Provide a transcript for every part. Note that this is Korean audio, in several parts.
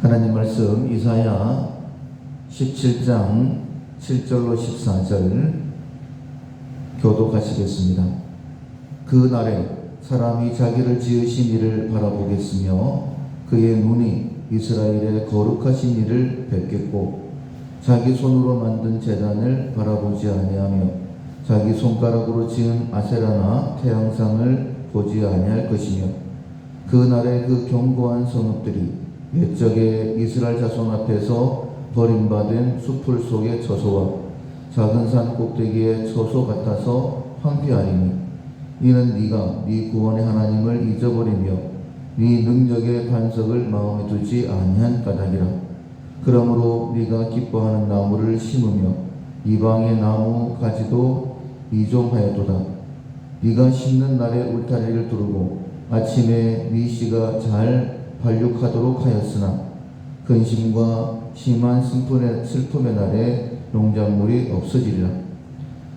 하나님 말씀 이사야 17장 7절로 14절 교독하시겠습니다. 그 날에 사람이 자기를 지으신 이를 바라보겠으며 그의 눈이 이스라엘의 거룩하신 이를 뵙겠고 자기 손으로 만든 제단을 바라보지 아니하며 자기 손가락으로 지은 아세라나 태양상을 보지 아니할 것이며 그 날에 그 견고한 성읍들이 옛적에 이스라엘 자손 앞에서 버림받은 숲풀 속의 처소와 작은 산 꼭대기의 처소 같아서 황폐하리니 이는 네가 네 구원의 하나님을 잊어버리며 네 능력의 반석을 마음에 두지 아니한 까닭이라. 그러므로 네가 기뻐하는 나무를 심으며 이방의 나무 가지도 이종하였도다. 네가 심는 날에 울타리를 두르고 아침에 네 씨가 잘 발육하도록 하였으나 근심과 심한 슬픔의 날에 농작물이 없어지리라.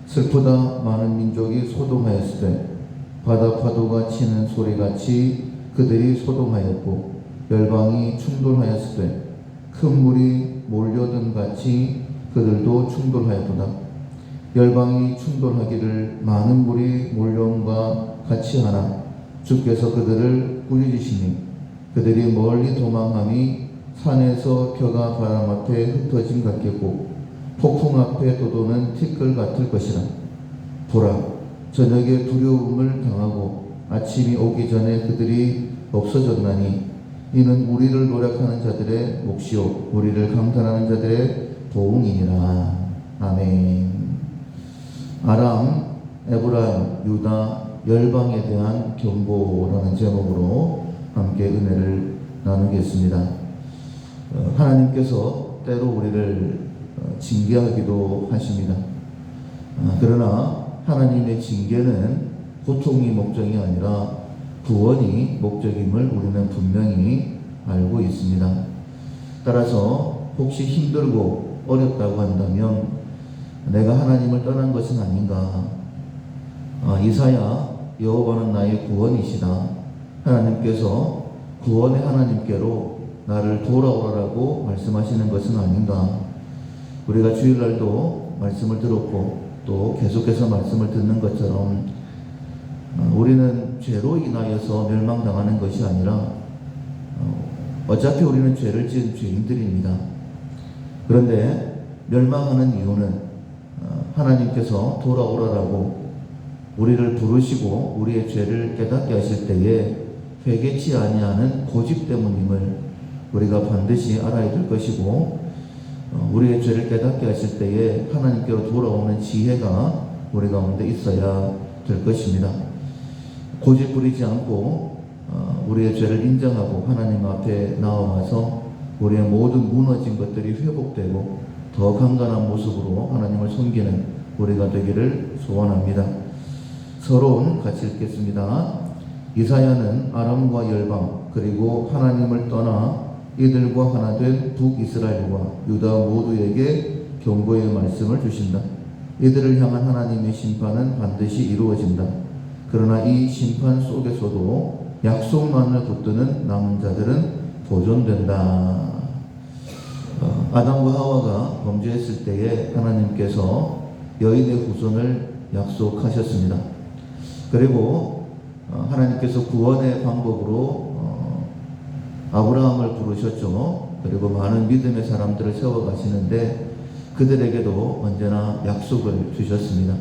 슬프다 많은 민족이 소동하였으되 바다 파도가 치는 소리같이 그들이 소동하였고 열방이 충돌하였으되 큰 물이 몰려든 같이 그들도 충돌하였도다. 열방이 충돌하기를 많은 물이 몰려온과 같이 하나 주께서 그들을 꾸짖으시니 그들이 멀리 도망함이 산에서 벼가 바람 앞에 흩어짐 같겠고 폭풍 앞에 돋우는 티끌 같을 것이라. 보라, 저녁에 두려움을 당하고 아침이 오기 전에 그들이 없어졌나니 이는 우리를 노력하는 자들의 몫이요 우리를 감탄하는 자들의 보응이니라. 아멘. 아람, 에브라임, 유다, 열방에 대한 경고라는 제목으로 함께 은혜를 나누겠습니다. 하나님께서 때로 우리를 징계하기도 하십니다. 그러나 하나님의 징계는 고통이 목적이 아니라 구원이 목적임을 우리는 분명히 알고 있습니다. 따라서 혹시 힘들고 어렵다고 한다면 내가 하나님을 떠난 것은 아닌가? 이사야, 여호와는 나의 구원이시다. 하나님께서 구원의 하나님께로 나를 돌아오라고 말씀하시는 것은 아닌가? 우리가 주일날도 말씀을 들었고 또 계속해서 말씀을 듣는 것처럼 우리는 죄로 인하여서 멸망당하는 것이 아니라 어차피 우리는 죄를 지은 죄인들입니다. 그런데 멸망하는 이유는 하나님께서 돌아오라고 우리를 부르시고 우리의 죄를 깨닫게 하실 때에 회개치 아니하는 고집 때문임을 우리가 반드시 알아야 될 것이고 우리의 죄를 깨닫게 하실 때에 하나님께로 돌아오는 지혜가 우리 가운데 있어야 될 것입니다. 고집 부리지 않고 우리의 죄를 인정하고 하나님 앞에 나와서 우리의 모든 무너진 것들이 회복되고 더 강건한 모습으로 하나님을 섬기는 우리가 되기를 소원합니다. 서론 같이 읽겠습니다. 이사야는 아람과 열방 그리고 하나님을 떠나 이들과 하나 된 북이스라엘과 유다 모두에게 경고의 말씀을 주신다. 이들을 향한 하나님의 심판은 반드시 이루어진다. 그러나 이 심판 속에서도 약속만을 붙드는 남은 자들은 보존된다. 아담과 하와가 범죄했을 때에 하나님께서 여인의 후손을 약속하셨습니다. 그리고 하나님께서 구원의 방법으로 아브라함을 부르셨죠. 그리고 많은 믿음의 사람들을 세워가시는데 그들에게도 언제나 약속을 주셨습니다.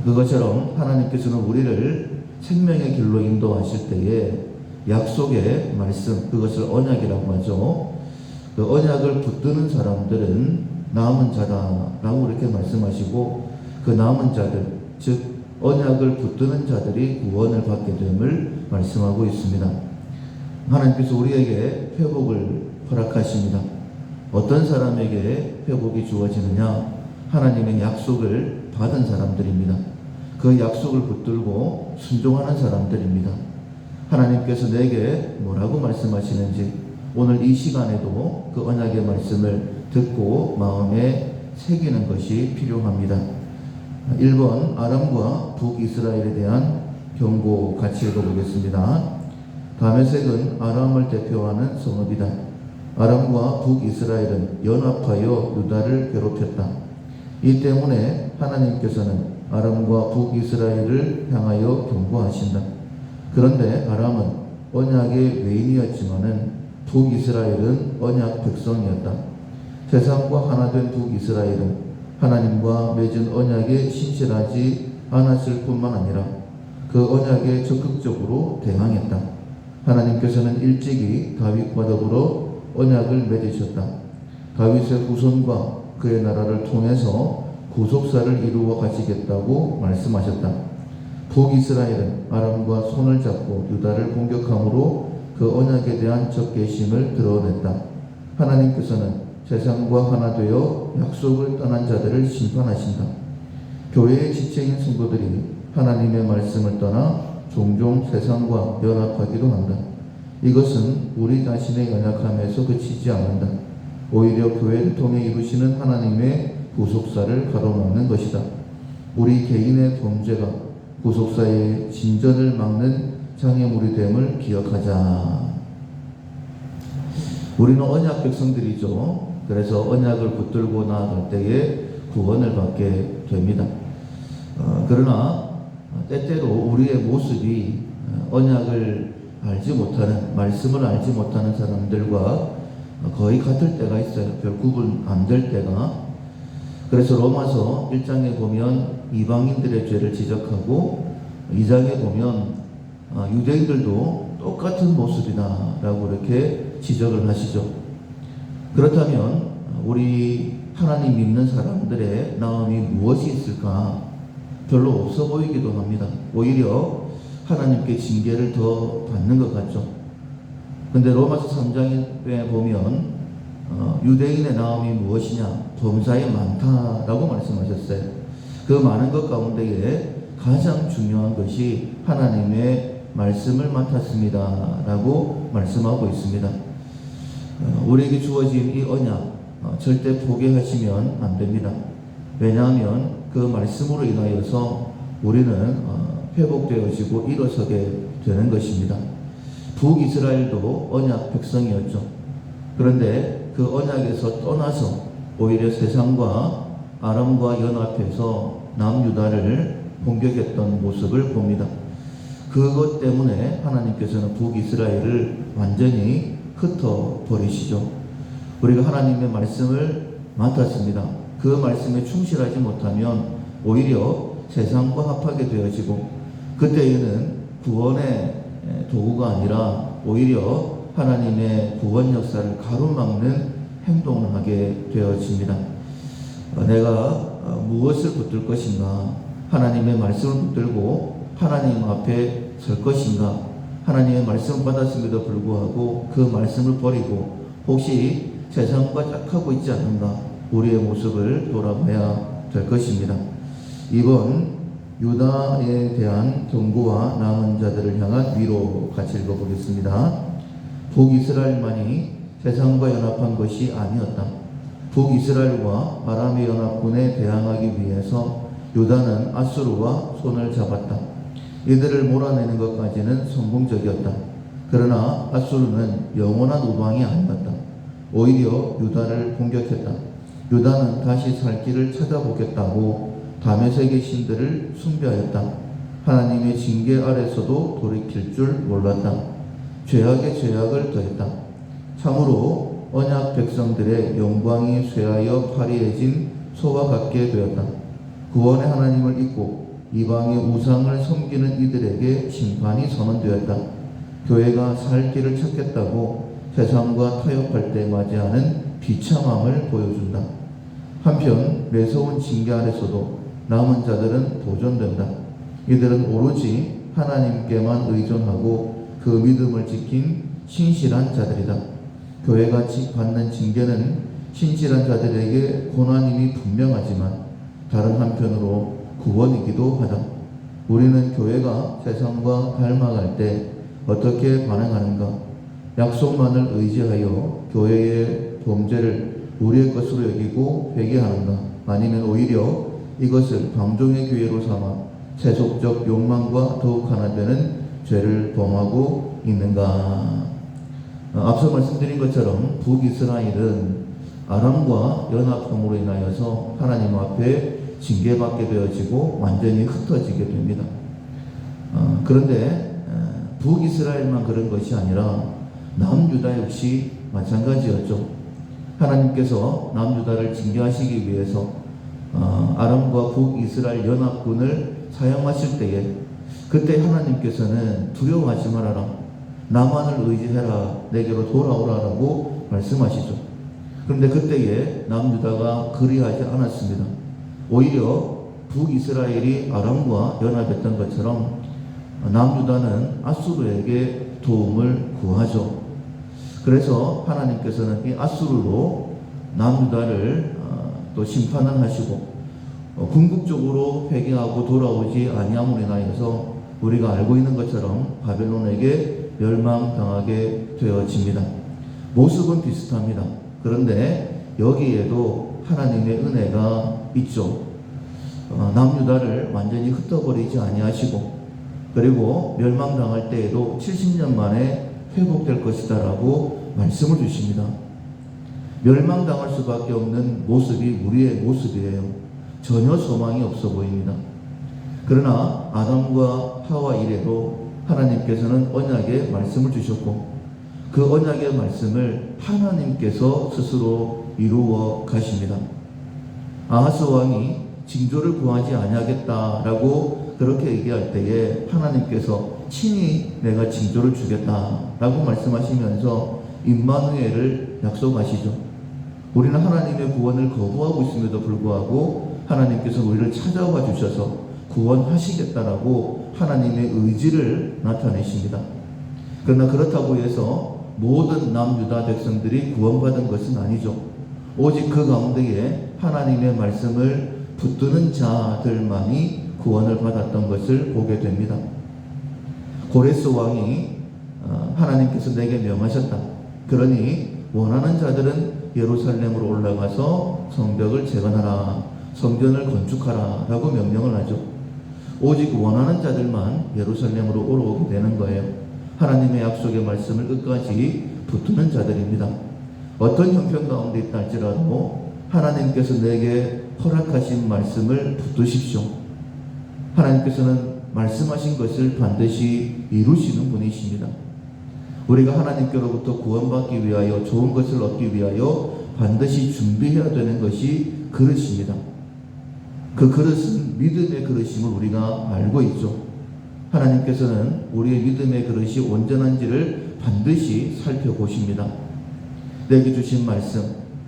그것처럼 하나님께서는 우리를 생명의 길로 인도하실 때에 약속의 말씀, 그것을 언약이라고 하죠. 그 언약을 붙드는 사람들은 남은 자다라고 이렇게 말씀하시고 그 남은 자들, 즉 언약을 붙드는 자들이 구원을 받게 됨을 말씀하고 있습니다. 하나님께서 우리에게 회복을 허락하십니다. 어떤 사람에게 회복이 주어지느냐? 하나님의 약속을 받은 사람들입니다. 그 약속을 붙들고 순종하는 사람들입니다. 하나님께서 내게 뭐라고 말씀하시는지 오늘 이 시간에도 그 언약의 말씀을 듣고 마음에 새기는 것이 필요합니다. 1번 아람과 북이스라엘에 대한 경고 같이 읽어보겠습니다. 다메섹은 아람을 대표하는 성읍이다. 아람과 북이스라엘은 연합하여 유다를 괴롭혔다. 이 때문에 하나님께서는 아람과 북이스라엘을 향하여 경고하신다. 그런데 아람은 언약의 외인이었지만은 북이스라엘은 언약 백성이었다. 세상과 하나 된 북이스라엘은 하나님과 맺은 언약에 신실하지 않았을 뿐만 아니라 그 언약에 적극적으로 대항했다. 하나님께서는 일찍이 다윗과 더불어 언약을 맺으셨다. 다윗의 후손과 그의 나라를 통해서 구속사를 이루어 가시겠다고 말씀하셨다. 북이스라엘은 아람과 손을 잡고 유다를 공격함으로 그 언약에 대한 적개심을 드러냈다. 하나님께서는 세상과 하나 되어 약속을 떠난 자들을 심판하신다. 교회의 지체인 성도들이 하나님의 말씀을 떠나 종종 세상과 연합하기도 한다. 이것은 우리 자신의 연약함에서 그치지 않는다. 오히려 교회를 통해 이루시는 하나님의 구속사를 가로막는 것이다. 우리 개인의 범죄가 구속사의 진전을 막는 장애물이 됨을 기억하자. 우리는 언약 백성들이죠. 그래서 언약을 붙들고 나아갈 때에 구원을 받게 됩니다. 그러나 때때로 우리의 모습이 언약을 알지 못하는, 말씀을 알지 못하는 사람들과 거의 같을 때가 있어요. 별 구분 안 될 때가. 그래서 로마서 1장에 보면 이방인들의 죄를 지적하고 2장에 보면 유대인들도 똑같은 모습이다 라고 이렇게 지적을 하시죠. 그렇다면 우리 하나님 믿는 사람들의 나음이 무엇이 있을까? 별로 없어 보이기도 합니다. 오히려 하나님께 징계를 더 받는 것 같죠. 근데 로마서 3장에 보면 유대인의 나음이 무엇이냐? 범사에 많다라고 말씀하셨어요. 그 많은 것 가운데에 가장 중요한 것이 하나님의 말씀을 맡았습니다 라고 말씀하고 있습니다. 우리에게 주어진 이 언약 절대 포기하시면 안 됩니다. 왜냐하면 그 말씀으로 인하여서 우리는 회복되어지고 일어서게 되는 것입니다. 북이스라엘도 언약 백성이었죠. 그런데 그 언약에서 떠나서 오히려 세상과 아람과 연합해서 남유다를 공격했던 모습을 봅니다. 그것 때문에 하나님께서는 북이스라엘을 완전히 흩어버리시죠. 우리가 하나님의 말씀을 맡았습니다. 그 말씀에 충실하지 못하면 오히려 세상과 합하게 되어지고 그때에는 구원의 도구가 아니라 오히려 하나님의 구원 역사를 가로막는 행동을 하게 되어집니다. 내가 무엇을 붙들 것인가? 하나님의 말씀을 붙들고 하나님 앞에 설 것인가? 하나님의 말씀을 받았음에도 불구하고 그 말씀을 버리고 혹시 세상과 짝하고 있지 않는가? 우리의 모습을 돌아봐야 될 것입니다. 이번 유다에 대한 경고와 남은 자들을 향한 위로 같이 읽어보겠습니다. 북이스라엘만이 세상과 연합한 것이 아니었다. 북이스라엘과 아람의 연합군에 대항하기 위해서 유다는 아수르와 손을 잡았다. 이들을 몰아내는 것까지는 성공적이었다. 그러나 아수르는 영원한 우방이 아니었다. 오히려 유다를 공격했다. 유다는 다시 살 길을 찾아보겠다고 다메섹의 신들을 숭배하였다. 하나님의 징계 아래서도 돌이킬 줄 몰랐다. 죄악에 죄악을 더했다. 참으로 언약 백성들의 영광이 쇠하여 파리해진 소와 같게 되었다. 구원의 하나님을 잊고 이방의 우상을 섬기는 이들에게 심판이 선언되었다. 교회가 살 길을 찾겠다고 세상과 타협할 때 맞이하는 비참함을 보여준다. 한편 매서운 징계 아래서도 남은 자들은 보존된다. 이들은 오로지 하나님께만 의존하고 그 믿음을 지킨 신실한 자들이다. 교회가 받는 징계는 신실한 자들에게 고난임이 분명하지만 다른 한편으로 구원이기도 하다. 우리는 교회가 세상과 닮아갈 때 어떻게 반응하는가? 약속만을 의지하여 교회의 범죄를 우리의 것으로 여기고 회개하는가? 아니면 오히려 이것을 방종의 기회로 삼아 세속적 욕망과 더욱 하나 되는 죄를 범하고 있는가? 앞서 말씀드린 것처럼 북이스라엘은 아람과 연합함으로 인하여서 하나님 앞에 징계받게 되어지고 완전히 흩어지게 됩니다. 그런데 북이스라엘만 그런 것이 아니라 남유다 역시 마찬가지였죠. 하나님께서 남유다를 징계하시기 위해서 아람과 북이스라엘 연합군을 사용하실 때에 그때 하나님께서는 두려워하지 말아라, 나만을 의지해라, 내게로 돌아오라라고 말씀하시죠. 그런데 그때에 남유다가 그리하지 않았습니다. 오히려 북이스라엘이 아람과 연합했던 것처럼 남유다는 아수르에게 도움을 구하죠. 그래서 하나님께서는 이 아수르로 남유다를 또 심판을 하시고 궁극적으로 회개하고 돌아오지 아니함으로 인하여서 우리가 알고 있는 것처럼 바벨론에게 멸망당하게 되어집니다. 모습은 비슷합니다. 그런데 여기에도 하나님의 은혜가 있죠. 남유다를 완전히 흩어버리지 아니하시고 그리고 멸망당할 때에도 70년 만에 회복될 것이다 라고 말씀을 주십니다. 멸망당할 수밖에 없는 모습이 우리의 모습이에요. 전혀 소망이 없어 보입니다. 그러나 아담과 하와 이래로 하나님께서는 언약의 말씀을 주셨고 그 언약의 말씀을 하나님께서 스스로 이루어 가십니다. 아하스 왕이 징조를 구하지 아니하겠다라고 그렇게 얘기할 때에 하나님께서 친히 내가 징조를 주겠다라고 말씀하시면서 임마누엘을 약속하시죠. 우리는 하나님의 구원을 거부하고 있음에도 불구하고 하나님께서 우리를 찾아와 주셔서 구원하시겠다라고 하나님의 의지를 나타내십니다. 그러나 그렇다고 해서 모든 남유다 백성들이 구원받은 것은 아니죠. 오직 그 가운데에 하나님의 말씀을 붙드는 자들만이 구원을 받았던 것을 보게 됩니다. 고레스 왕이 하나님께서 내게 명하셨다. 그러니 원하는 자들은 예루살렘으로 올라가서 성벽을 재건하라, 성전을 건축하라 라고 명령을 하죠. 오직 원하는 자들만 예루살렘으로 올라오게 되는 거예요. 하나님의 약속의 말씀을 끝까지 붙드는 자들입니다. 어떤 형편 가운데 있다 할지라도 하나님께서 내게 허락하신 말씀을 붙드십시오. 하나님께서는 말씀하신 것을 반드시 이루시는 분이십니다. 우리가 하나님께로부터 구원받기 위하여 좋은 것을 얻기 위하여 반드시 준비해야 되는 것이 그릇입니다. 그 그릇은 믿음의 그릇임을 우리가 알고 있죠. 하나님께서는 우리의 믿음의 그릇이 온전한지를 반드시 살펴보십니다. 내게 주신 말씀,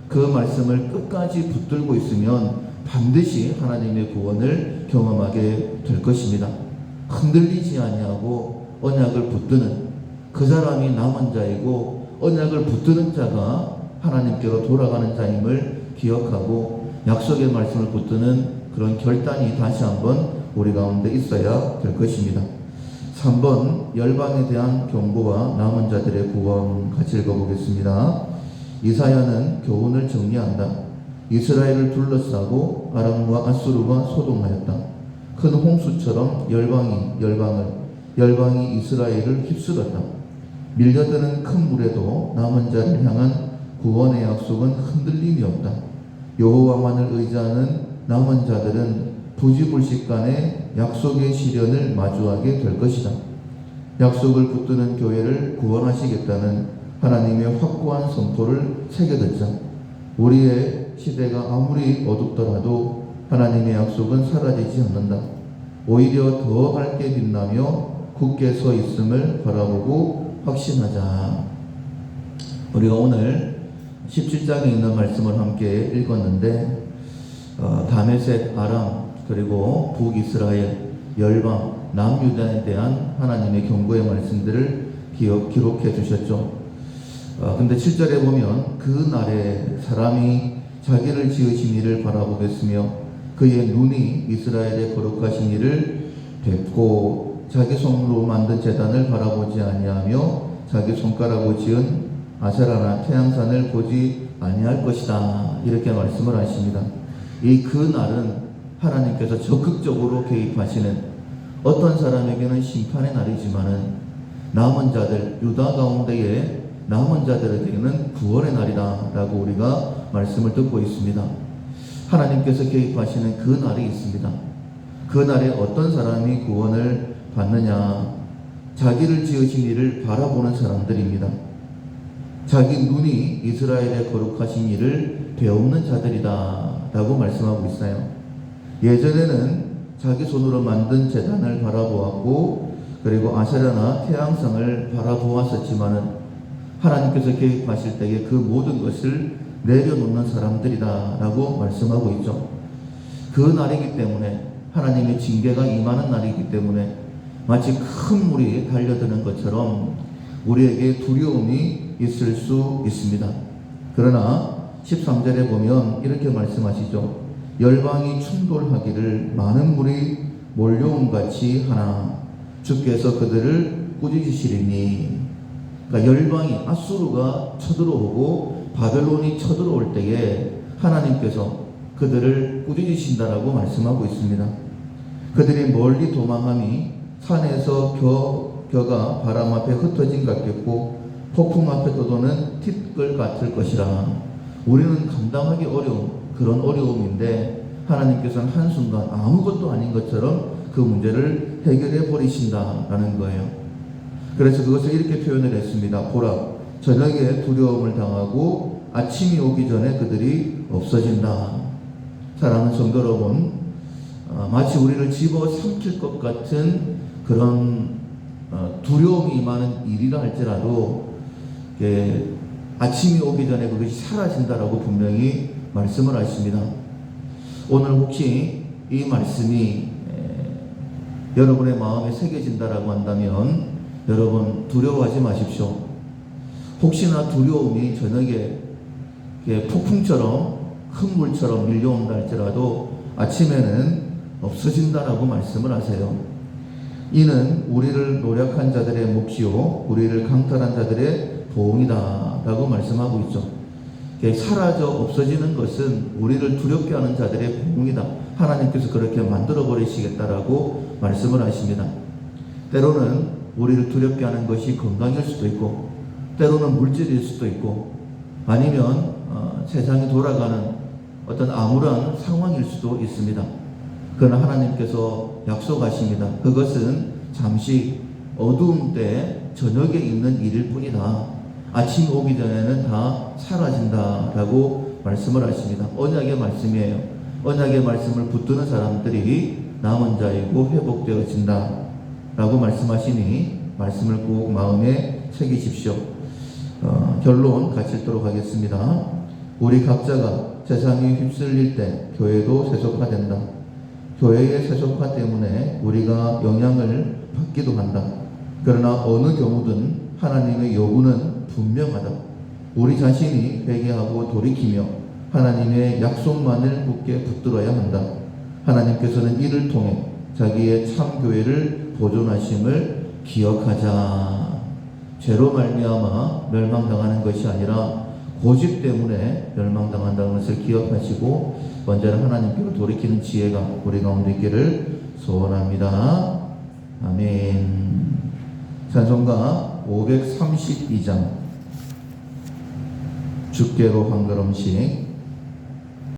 그 말씀을 끝까지 붙들고 있으면 반드시 하나님의 구원을 경험하게 될 것입니다. 흔들리지 아니하고 언약을 붙드는 그 사람이 남은 자이고 언약을 붙드는 자가 하나님께로 돌아가는 자임을 기억하고 약속의 말씀을 붙드는 그런 결단이 다시 한번 우리 가운데 있어야 될 것입니다. 3번 열방에 대한 경고와 남은 자들의 구원 같이 읽어보겠습니다. 이사야는 교훈을 정리한다. 이스라엘을 둘러싸고 아람과 아수르가 소동하였다. 큰 홍수처럼 열방이 이스라엘을 휩쓸었다. 밀려드는 큰 물에도 남은 자를 향한 구원의 약속은 흔들림이 없다. 여호와만을 의지하는 남은 자들은 부지불식간에 약속의 시련을 마주하게 될 것이다. 약속을 붙드는 교회를 구원하시겠다는 하나님의 확고한 선포를 새겨듣자. 우리의 시대가 아무리 어둡더라도 하나님의 약속은 사라지지 않는다. 오히려 더 밝게 빛나며 굳게 서 있음을 바라보고 확신하자. 우리가 오늘 17장에 있는 말씀을 함께 읽었는데 다메섹, 아람, 그리고 북이스라엘, 열방, 남유다에 대한 하나님의 경고의 말씀들을 기록해 주셨죠. 근데 7절에 보면 그 날에 사람이 자기를 지으신 이를 바라보겠으며 그의 눈이 이스라엘의 거룩하신 이를 뵙고 자기 손으로 만든 제단을 바라보지 아니하며 자기 손가락으로 지은 아세라나 태양산을 보지 아니할 것이다. 이렇게 말씀을 하십니다. 이 그 날은 하나님께서 적극적으로 개입하시는 어떤 사람에게는 심판의 날이지만은 남은 자들, 유다 가운데에 남은 자들에게는 구원의 날이다 라고 우리가 말씀을 듣고 있습니다. 하나님께서 개입하시는 그 날이 있습니다. 그 날에 어떤 사람이 구원을 받느냐? 자기를 지으신 이를 바라보는 사람들입니다. 자기 눈이 이스라엘의 거룩하신 이를 배우는 자들이다 라고 말씀하고 있어요. 예전에는 자기 손으로 만든 제단을 바라보았고, 그리고 아세라나 태양성을 바라보았었지만은 하나님께서 개입하실 때에 그 모든 것을 내려놓는 사람들이다 라고 말씀하고 있죠. 그 날이기 때문에, 하나님의 징계가 임하는 날이기 때문에 마치 큰 물이 달려드는 것처럼 우리에게 두려움이 있을 수 있습니다. 그러나 13절에 보면 이렇게 말씀하시죠. 열방이 충돌하기를 많은 물이 몰려온 같이 하나 주께서 그들을 꾸짖으시리니. 그러니까 열방이, 아수르가 쳐들어오고 바벨론이 쳐들어올 때에 하나님께서 그들을 꾸짖으신다라고 말씀하고 있습니다. 그들이 멀리 도망함이 산에서 겨가 바람 앞에 흩어진 같겠고 폭풍 앞에 떠도는 티끌 같을 것이라. 우리는 감당하기 어려운 그런 어려움인데 하나님께서는 한순간 아무것도 아닌 것처럼 그 문제를 해결해 버리신다라는 거예요. 그래서 그것을 이렇게 표현을 했습니다. 보라, 저녁에 두려움을 당하고 아침이 오기 전에 그들이 없어진다. 사랑하는 성도 여러분, 마치 우리를 집어삼킬 것 같은 그런 두려움이 임하는 일이라 할지라도 아침이 오기 전에 그것이 사라진다라고 분명히 말씀을 하십니다. 오늘 혹시 이 말씀이 여러분의 마음에 새겨진다라고 한다면 여러분 두려워하지 마십시오. 혹시나 두려움이 저녁에 폭풍처럼 큰 물처럼 밀려온다 할지라도 아침에는 없어진다라고 말씀을 하세요. 이는 우리를 노력한 자들의 몫이요 우리를 강탈한 자들의 보응이다 라고 말씀하고 있죠. 사라져 없어지는 것은 우리를 두렵게 하는 자들의 보응이다. 하나님께서 그렇게 만들어 버리시겠다라고 말씀을 하십니다. 때로는 우리를 두렵게 하는 것이 건강일 수도 있고, 때로는 물질일 수도 있고, 아니면 세상이 돌아가는 어떤 암울한 상황일 수도 있습니다. 그러나 하나님께서 약속하십니다. 그것은 잠시 어두움 때 저녁에 있는 일일 뿐이다. 아침 오기 전에는 다 사라진다라고 말씀을 하십니다. 언약의 말씀이에요. 언약의 말씀을 붙드는 사람들이 남은 자이고 회복되어진다 라고 말씀하시니 말씀을 꼭 마음에 새기십시오. 결론 같이 읽도록 하겠습니다. 우리 각자가 세상이 휩쓸릴 때 교회도 세속화된다. 교회의 세속화 때문에 우리가 영향을 받기도 한다. 그러나 어느 경우든 하나님의 요구는 분명하다. 우리 자신이 회개하고 돌이키며 하나님의 약속만을 굳게 붙들어야 한다. 하나님께서는 이를 통해 자기의 참 교회를 보존하심을 기억하자. 죄로 말미암아 멸망당하는 것이 아니라 고집 때문에 멸망당한다는 것을 기억하시고 언제나 하나님께로 돌이키는 지혜가 우리 가운데 있기를 소원합니다. 아멘. 찬송가 532장 주께로 한 걸음씩